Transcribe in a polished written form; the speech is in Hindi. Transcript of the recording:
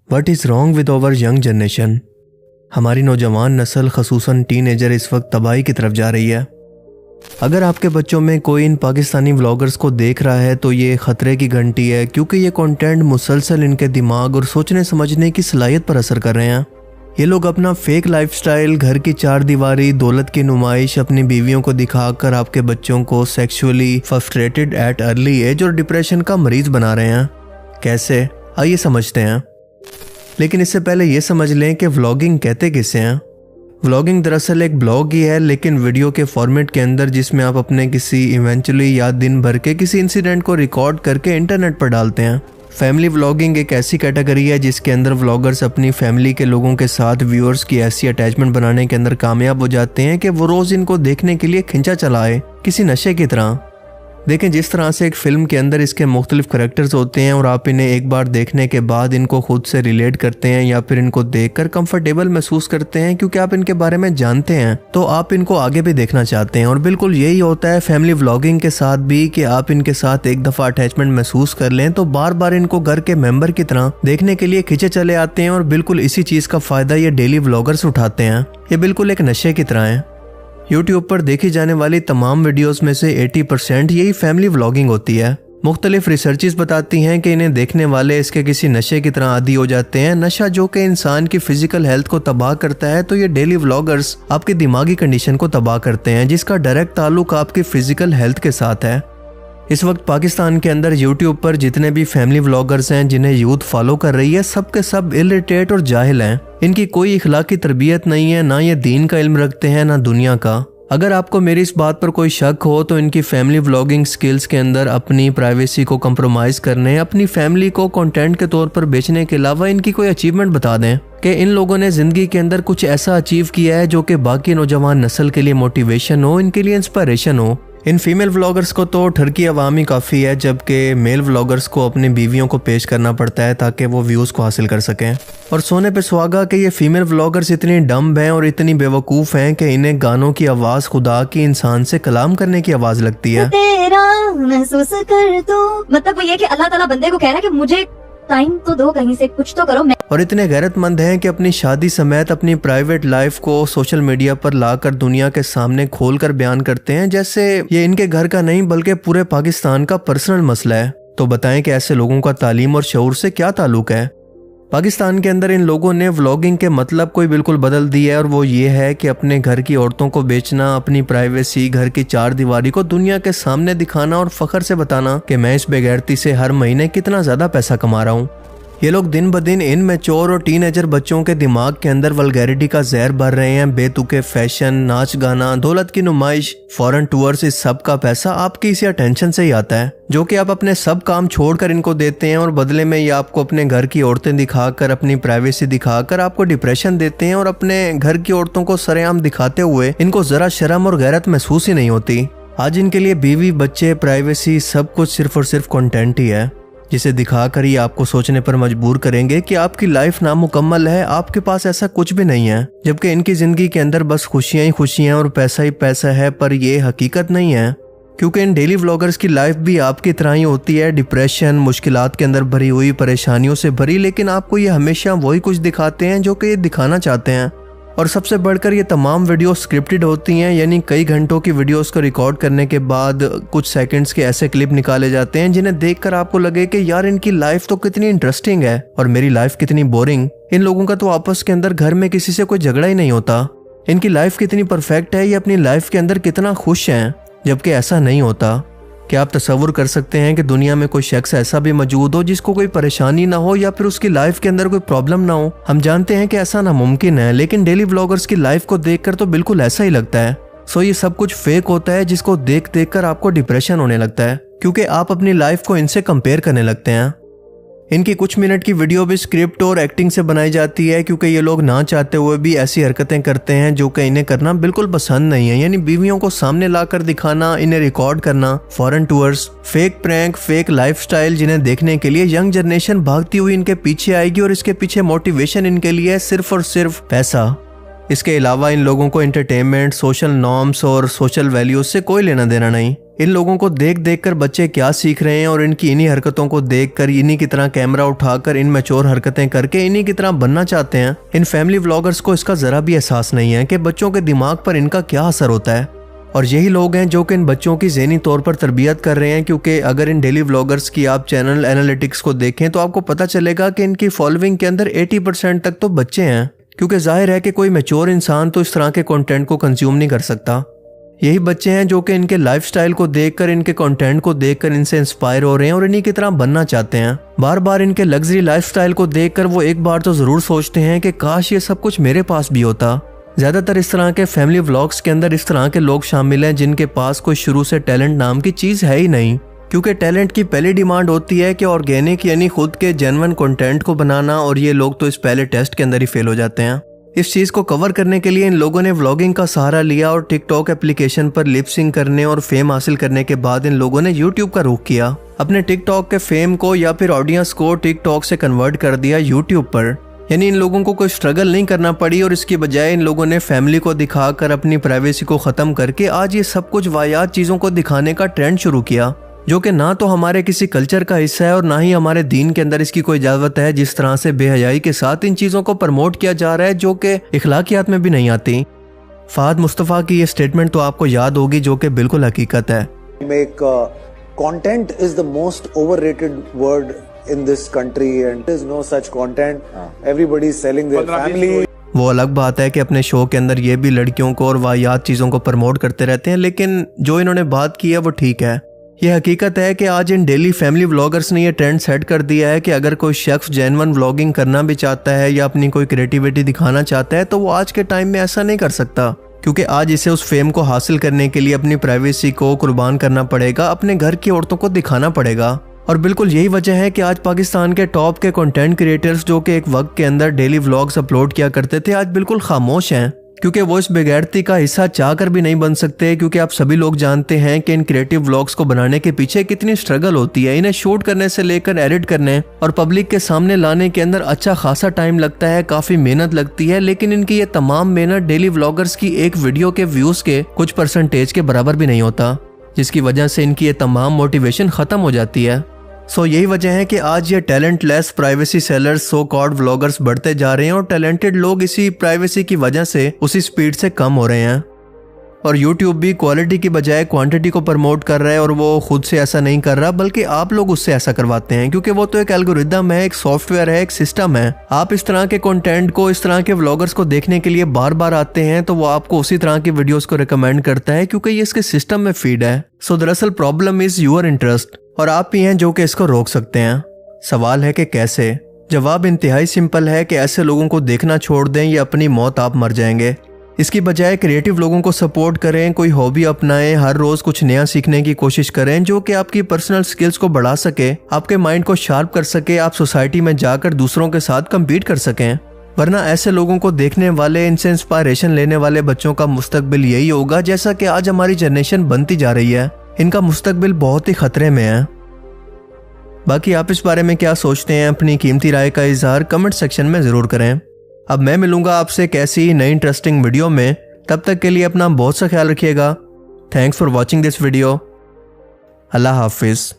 What is wrong with our young generation? हमारी नौजवान नस्ल खसूसन टीनेजर इस वक्त तबाही की तरफ जा रही है। अगर आपके बच्चों में कोई इन पाकिस्तानी व्लॉगर्स को देख रहा है तो ये ख़तरे की घंटी है, क्योंकि ये कंटेंट मुसलसल इनके दिमाग और सोचने समझने की सलाहियत पर असर कर रहे हैं। ये लोग अपना फेक लाइफस्टाइल, घर की चार दीवारी, दौलत की नुमाइश अपनी बीवियों को दिखाकर आपके बच्चों को sexually frustrated at early age और डिप्रेशन का मरीज बना रहे हैं। कैसे, आइए समझते हैं। लेकिन इससे पहले ये समझ लें कि व्लॉगिंग कहते किसे हैं। व्लॉगिंग दरअसल एक ब्लॉग ही है, लेकिन वीडियो के फॉर्मेट के अंदर, जिसमें आप अपने किसी इवेंचुअली या दिन भर के किसी इंसिडेंट को रिकॉर्ड करके इंटरनेट पर डालते हैं। फैमिली व्लॉगिंग एक ऐसी कैटेगरी है जिसके अंदर व्लॉगर्स अपनी फैमिली के लोगों के साथ व्यूअर्स की ऐसी अटैचमेंट बनाने के अंदर कामयाब हो जाते हैं कि वो रोज़ इनको देखने के लिए खिंचा चलाए, किसी नशे की तरह। देखें, जिस तरह से एक फिल्म के अंदर इसके मुख्तलिफ करैक्टर्स होते हैं और आप इन्हें एक बार देखने के बाद इनको खुद से रिलेट करते हैं या फिर इनको देखकर कंफर्टेबल महसूस करते हैं क्योंकि आप इनके बारे में जानते हैं, तो आप इनको आगे भी देखना चाहते हैं। और बिल्कुल यही होता है फैमिली व्लॉगिंग के साथ भी, कि आप इनके साथ एक दफ़ा अटैचमेंट महसूस कर लें तो बार बार इनको घर के मेंबर की तरह देखने के लिए खींचे चले आते हैं। और बिल्कुल इसी चीज़ का फ़ायदा ये डेली व्लॉगर्स उठाते हैं। ये बिल्कुल एक नशे की तरह है। यूट्यूब पर देखी जाने वाली तमाम वीडियोस में से 80% यही फैमिली व्लॉगिंग होती है। मुख्तलिफ रिसर्चेस बताती हैं कि इन्हें देखने वाले इसके किसी नशे की तरह आदी हो जाते हैं। नशा जो कि इंसान की फिजिकल हेल्थ को तबाह करता है, तो ये डेली व्लॉगर्स आपकी दिमागी कंडीशन को तबाह करते हैं, जिसका डायरेक्ट ताल्लुक आपकी फिजिकल हेल्थ के साथ है। इस वक्त पाकिस्तान के अंदर यूट्यूब पर जितने भी फैमिली व्लॉगर्स हैं जिन्हें यूथ फॉलो कर रही है, सब के सब इलिटरेट और जाहिल हैं। इनकी कोई इखलाकी तरबियत नहीं है, ना ये दीन का इल्म रखते हैं ना दुनिया का। अगर आपको मेरी इस बात पर कोई शक हो तो इनकी फैमिली व्लॉगिंग स्किल्स के अंदर अपनी प्राइवेसी को कंप्रोमाइज़ करने, अपनी फैमिली को कंटेंट के तौर पर बेचने के अलावा इनकी कोई अचीवमेंट बता दें कि इन लोगों ने ज़िंदगी के अंदर कुछ ऐसा अचीव किया है जो कि बाकी नौजवान नस्ल के लिए मोटिवेशन हो, इनके लिए इंस्पायरेशन हो। इन फीमेल व्लॉगर्स को तो ठरकी अवाम ही काफ़ी है, जबकि मेल व्लॉगर्स को अपनी बीवियों को पेश करना पड़ता है ताकि वो व्यूज़ को हासिल कर सकें। और सोने पे सुहागा कि ये फीमेल व्लॉगर्स इतनी डम्ब हैं और इतनी बेवकूफ़ हैं कि इन्हें गानों की आवाज़ खुदा की इंसान से कलाम करने की आवाज़ लगती है। तेरा महसूस कर दो, मतलब वो ये कि अल्लाह ताला बंदे को कह रहा है कि मुझे टाइम तो दो, कहीं से कुछ तो करो। और इतने गैरतमंद हैं कि अपनी शादी समेत अपनी प्राइवेट लाइफ को सोशल मीडिया पर लाकर दुनिया के सामने खोलकर बयान करते हैं जैसे ये इनके घर का नहीं बल्कि पूरे पाकिस्तान का पर्सनल मसला है। तो बताएं कि ऐसे लोगों का तालीम और शऊर से क्या ताल्लुक है। पाकिस्तान के अंदर इन लोगों ने व्लॉगिंग के मतलब को बिल्कुल बदल दिया है, और वो ये है कि अपने घर की औरतों को बेचना, अपनी प्राइवेसी, घर की चार दीवारी को दुनिया के सामने दिखाना और फख्र से बताना कि मैं इस बेगैरती से हर महीने कितना ज़्यादा पैसा कमा रहा हूँ। ये लोग दिन ब दिन इन मैच्योर और टीनेजर बच्चों के दिमाग के अंदर वल्गैरिटी का जहर भर रहे हैं। बेतुके फैशन, नाच गाना, दौलत की नुमाइश, फॉरेन टूर्स, इस सब का पैसा आपकी इसी अटेंशन से ही आता है, जो कि आप अपने सब काम छोड़कर इनको देते हैं। और बदले में ये आपको अपने घर की औरतें दिखाकर, अपनी प्राइवेसी दिखाकर आपको डिप्रेशन देते हैं। और अपने घर की औरतों को सरेआम दिखाते हुए इनको जरा शर्म और गैरत महसूस ही नहीं होती। आज इनके लिए बीवी, बच्चे, प्राइवेसी सब कुछ सिर्फ और सिर्फ कंटेंट ही है, जिसे दिखाकर ही आपको सोचने पर मजबूर करेंगे कि आपकी लाइफ नामुकम्मल है, आपके पास ऐसा कुछ भी नहीं है। जबकि इनकी जिंदगी के अंदर बस खुशियां ही खुशियां और पैसा ही पैसा है, पर ये हकीकत नहीं है। क्योंकि इन डेली व्लॉगर्स की लाइफ भी आपकी तरह ही होती है, डिप्रेशन, मुश्किलात के अंदर भरी हुई, परेशानियों से भरी, लेकिन आपको ये हमेशा वही कुछ दिखाते हैं जो कि ये दिखाना चाहते हैं। और सबसे बढ़कर ये तमाम वीडियो स्क्रिप्टेड होती हैं, यानी कई घंटों की वीडियोस को रिकॉर्ड करने के बाद कुछ सेकंड्स के ऐसे क्लिप निकाले जाते हैं जिन्हें देखकर आपको लगे कि यार इनकी लाइफ तो कितनी इंटरेस्टिंग है और मेरी लाइफ कितनी बोरिंग। इन लोगों का तो आपस के अंदर घर में किसी से कोई झगड़ा ही नहीं होता। इनकी लाइफ कितनी परफेक्ट है, ये अपनी लाइफ के अंदर कितना खुश हैं, जबकि ऐसा नहीं होता। क्या आप तसव्वुर कर सकते हैं कि दुनिया में कोई शख्स ऐसा भी मौजूद हो जिसको कोई परेशानी ना हो या फिर उसकी लाइफ के अंदर कोई प्रॉब्लम ना हो? हम जानते हैं कि ऐसा नामुमकिन है, लेकिन डेली व्लॉगर्स की लाइफ को देखकर तो बिल्कुल ऐसा ही लगता है। सो ये सब कुछ फेक होता है, जिसको देख देख कर आपको डिप्रेशन होने लगता है, क्योंकि आप अपनी लाइफ को इनसे कंपेयर करने लगते हैं। इनकी कुछ मिनट की वीडियो भी स्क्रिप्ट और एक्टिंग से बनाई जाती है, क्योंकि ये लोग ना चाहते हुए भी ऐसी हरकतें करते हैं जो कि इन्हें करना बिल्कुल पसंद नहीं है। यानी बीवियों को सामने लाकर दिखाना, इन्हें रिकॉर्ड करना, foreign tours, fake prank, fake lifestyle, जिन्हें देखने के लिए यंग जनरेशन भागती हुई इनके पीछे आएगी। और इसके पीछे मोटिवेशन इनके लिए सिर्फ और सिर्फ पैसा। इसके अलावा इन लोगों को एंटरटेनमेंट, सोशल नॉर्म्स और सोशल वैल्यूज से कोई लेना देना नहीं। इन लोगों को देख देख कर बच्चे क्या सीख रहे हैं और इनकी इन्हीं हरकतों को देख कर इन्हीं की तरह कैमरा उठाकर इन मैच्योर हरकतें करके इन्हीं की तरह बनना चाहते हैं। इन फैमिली व्लॉगर्स को इसका जरा भी एहसास नहीं है कि बच्चों के दिमाग पर इनका क्या असर होता है। और यही लोग हैं जो कि इन बच्चों की ज़हनी तौर पर तरबियत कर रहे हैं, क्योंकि अगर इन डेली व्लॉगर्स की आप चैनल एनालिटिक्स को देखें तो आपको पता चलेगा कि इनकी फॉलोइंग के अंदर 80% तक तो बच्चे हैं, क्योंकि जाहिर है कि कोई मैच्योर इंसान तो इस तरह के कंटेंट को कंज्यूम नहीं कर सकता। यही बच्चे हैं जो कि इनके लाइफस्टाइल को देखकर, इनके कंटेंट को देखकर इनसे इंस्पायर हो रहे हैं और इन्हीं की तरह बनना चाहते हैं। बार बार इनके लग्जरी लाइफस्टाइल को देखकर वो एक बार तो ज़रूर सोचते हैं कि काश ये सब कुछ मेरे पास भी होता। ज़्यादातर इस तरह के फैमिली व्लॉग्स के अंदर इस तरह के लोग शामिल हैं जिनके पास कोई शुरू से टैलेंट नाम की चीज़ है ही नहीं, क्योंकि टैलेंट की पहली डिमांड होती है कि ऑर्गेनिक यानी खुद के जेन्युइन कंटेंट को बनाना, और ये लोग तो इस पहले टेस्ट के अंदर ही फेल हो जाते हैं। इस चीज़ को कवर करने के लिए इन लोगों ने व्लॉगिंग का सहारा लिया और टिकटॉक एप्लीकेशन पर लिपसिंग करने और फेम हासिल करने के बाद इन लोगों ने यूट्यूब का रुख किया। अपने टिकटॉक के फेम को या फिर ऑडियंस को टिकटॉक से कन्वर्ट कर दिया यूट्यूब पर। यानी इन लोगों को कोई स्ट्रगल नहीं करना पड़ी और इसकी बजाय इन लोगों ने फैमिली को दिखाकर अपनी प्राइवेसी को ख़त्म करके आज ये सब कुछ वाहियात चीज़ों को दिखाने का ट्रेंड शुरू किया, जो कि ना तो हमारे किसी कल्चर का हिस्सा है और ना ही हमारे दीन के अंदर इसकी कोई इजाज़त है। जिस तरह से बेहयाई के साथ इन चीज़ों को प्रमोट किया जा रहा है जो कि इखलाकियात में भी नहीं आती। फ़हद मुस्तफ़ा की ये स्टेटमेंट तो आपको याद होगी, जो कि बिल्कुल हकीकत है। Content is the most overrated word in this country and there is no such content. Everybody is selling their family. वो अलग बात है कि अपने शो के अंदर ये भी लड़कियों को और वाहियात चीज़ों को प्रमोट करते रहते हैं, लेकिन जो इन्होंने बात की है वो ठीक है। ये हकीकत है कि आज इन डेली फैमिली व्लॉगर्स ने ये ट्रेंड सेट कर दिया है कि अगर कोई शख्स जेन्युइन व्लॉगिंग करना भी चाहता है या अपनी कोई क्रिएटिविटी दिखाना चाहता है तो वो आज के टाइम में ऐसा नहीं कर सकता, क्योंकि आज इसे उस फेम को हासिल करने के लिए अपनी प्राइवेसी को कुर्बान करना पड़ेगा, अपने घर की औरतों को दिखाना पड़ेगा। और बिल्कुल यही वजह है कि आज पाकिस्तान के टॉप के कंटेंट क्रिएटर्स जो कि एक वक्त के अंदर डेली व्लॉग्स अपलोड किया करते थे, आज बिल्कुल खामोश हैं, क्योंकि वो इस बेगैरती का हिस्सा चाहकर भी नहीं बन सकते। क्योंकि आप सभी लोग जानते हैं कि इन क्रिएटिव व्लॉग्स को बनाने के पीछे कितनी स्ट्रगल होती है। इन्हें शूट करने से लेकर एडिट करने और पब्लिक के सामने लाने के अंदर अच्छा खासा टाइम लगता है, काफ़ी मेहनत लगती है, लेकिन इनकी ये तमाम मेहनत डेली व्लॉगर्स की एक वीडियो के व्यूज़ के कुछ परसेंटेज के बराबर भी नहीं होता, जिसकी वजह से इनकी ये तमाम मोटिवेशन ख़त्म हो जाती है। यही वजह है कि आज ये talentless privacy sellers so called vloggers बढ़ते जा रहे हैं और टैलेंटेड लोग इसी प्राइवेसी की वजह से उसी स्पीड से कम हो रहे हैं। और YouTube भी क्वालिटी की बजाय क्वांटिटी को प्रमोट कर रहा है, और वो खुद से ऐसा नहीं कर रहा बल्कि आप लोग उससे ऐसा करवाते हैं, क्योंकि वो तो एक एल्गोरिदम है, एक सॉफ्टवेयर है, एक सिस्टम है। आप इस तरह के कंटेंट को, इस तरह के व्लॉगर्स को देखने के लिए बार बार आते हैं तो वो आपको उसी तरह की वीडियोस को रिकमेंड करता है, क्योंकि ये इसके सिस्टम में फीड है। दरअसल प्रॉब्लम इज यूर इंटरेस्ट, और आप ही हैं जो कि इसको रोक सकते हैं। सवाल है कि कैसे? जवाब इंतहाई सिंपल है कि ऐसे लोगों को देखना छोड़ दें या अपनी मौत आप मर जाएंगे। इसकी बजाय क्रिएटिव लोगों को सपोर्ट करें, कोई हॉबी अपनाएं, हर रोज कुछ नया सीखने की कोशिश करें जो कि आपकी पर्सनल स्किल्स को बढ़ा सके, आपके माइंड को शार्प कर सके, आप सोसाइटी में जाकर दूसरों के साथ कम्पीट कर सकें। वरना ऐसे लोगों को देखने वाले, इनसे इंस्पायरेशन लेने वाले बच्चों का मुस्तकबिल यही होगा जैसा कि आज हमारी जनरेशन बनती जा रही है। इनका मुस्तकबिल बहुत ही खतरे में है। बाकी आप इस बारे में क्या सोचते हैं? अपनी कीमती राय का इजहार कमेंट सेक्शन में ज़रूर करें। अब मैं मिलूंगा आपसे एक ऐसी ही नई इंटरेस्टिंग वीडियो में। तब तक के लिए अपना बहुत सा ख्याल रखिएगा। Thanks for watching this video. अल्लाह हाफिज़।